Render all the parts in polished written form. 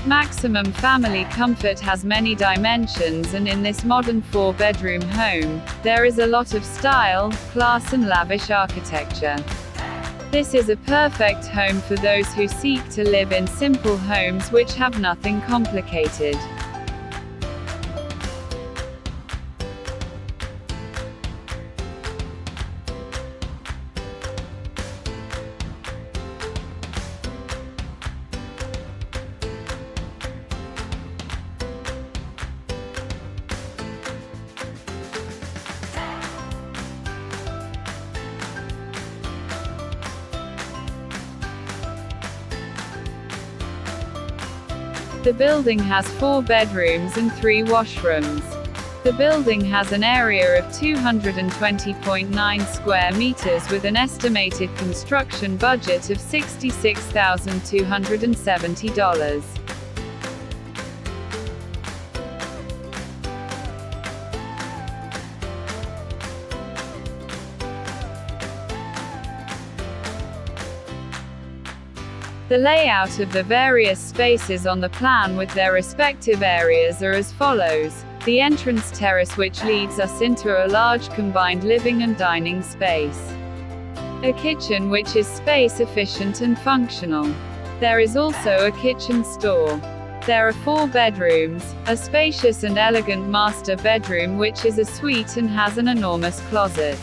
Maximum family comfort has many dimensions, and in this modern 4-bedroom home, there is a lot of style, class and lavish architecture. This is a perfect home for those who seek to live in simple homes which have nothing complicated. The building has 4 bedrooms and 3 washrooms. The building has an area of 220.9 square meters with an estimated construction budget of $66,270. The layout of the various spaces on the plan with their respective areas are as follows. The entrance terrace, which leads us into a large combined living and dining space. A kitchen which is space efficient and functional. There is also a kitchen store. There are 4 bedrooms, a spacious and elegant master bedroom which is a suite and has an enormous closet.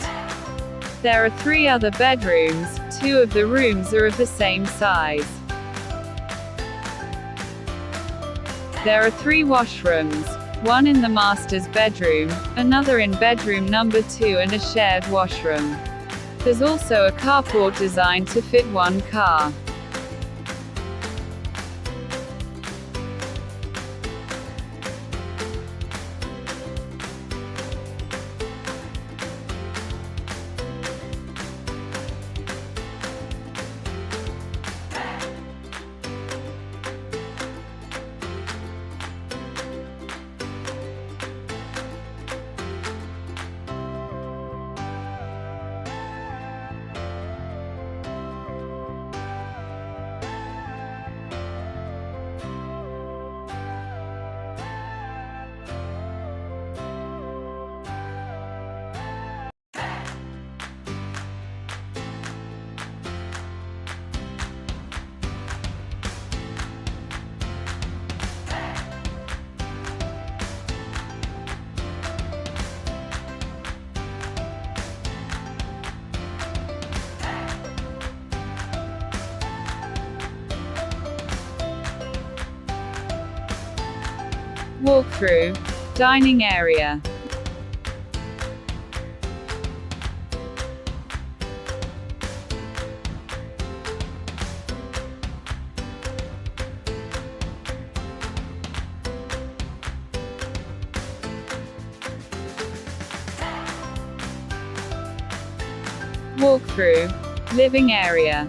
There are 3 other bedrooms, 2 of the rooms are of the same size. There are 3 washrooms, one in the master's bedroom, another in bedroom number 2 and a shared washroom. There's also a carport designed to fit 1 car. Walkthrough. Dining area. Walkthrough. Living area.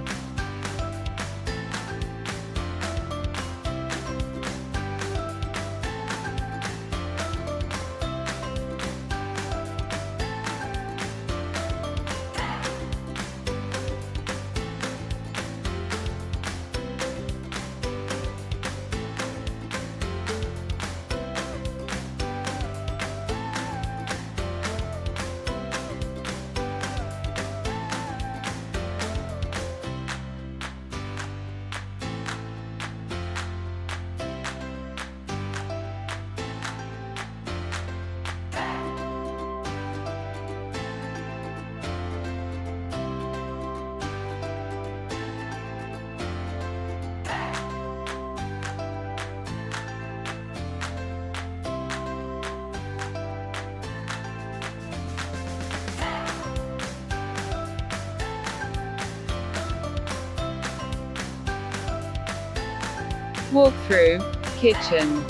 Walkthrough. Kitchen.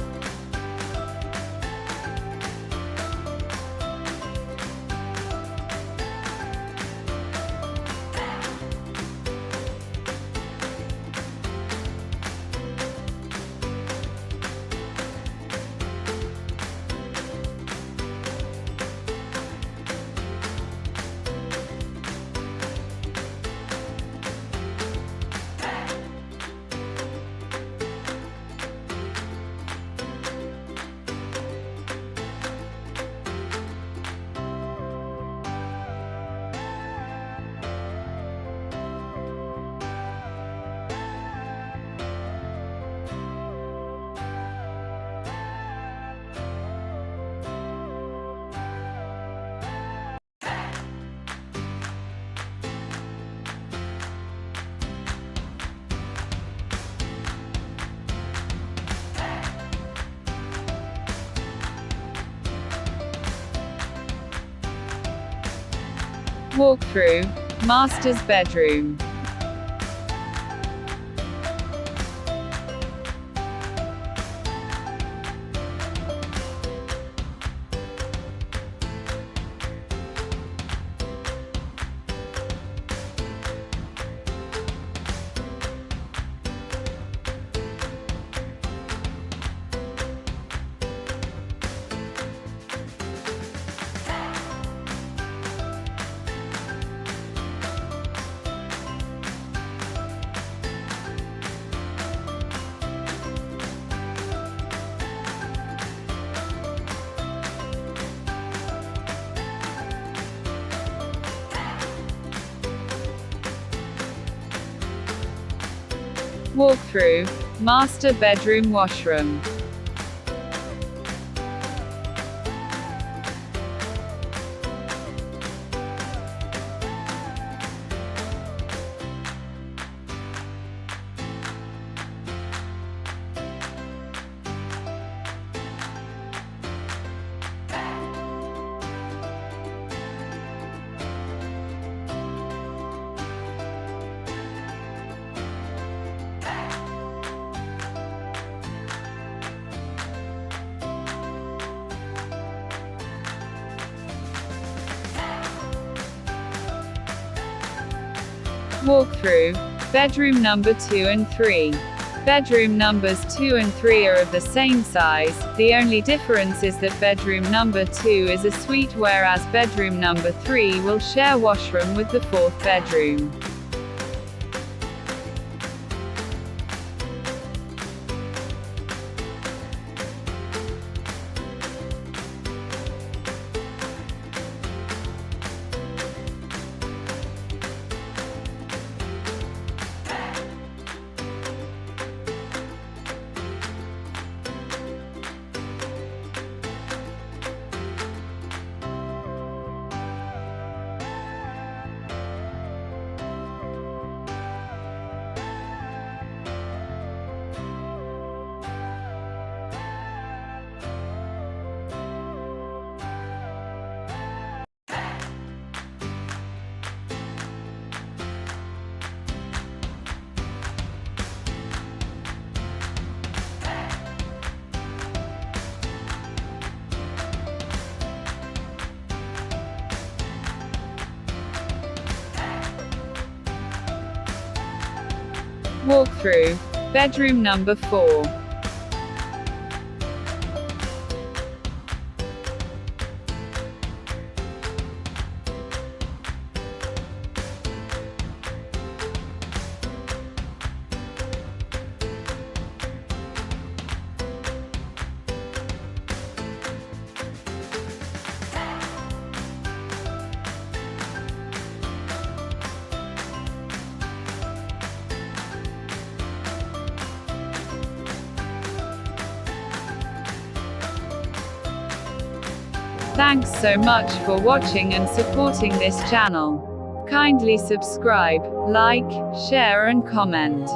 Walkthrough, master's bedroom. Walkthrough, master bedroom washroom. Walkthrough, bedroom number 2 and 3. Bedroom numbers 2 and 3 are of the same size, the only difference is that bedroom number 2 is a suite whereas bedroom number 3 will share washroom with the 4th bedroom. Walkthrough, bedroom number 4. Thanks so much for watching and supporting this channel. Kindly subscribe, like, share and comment.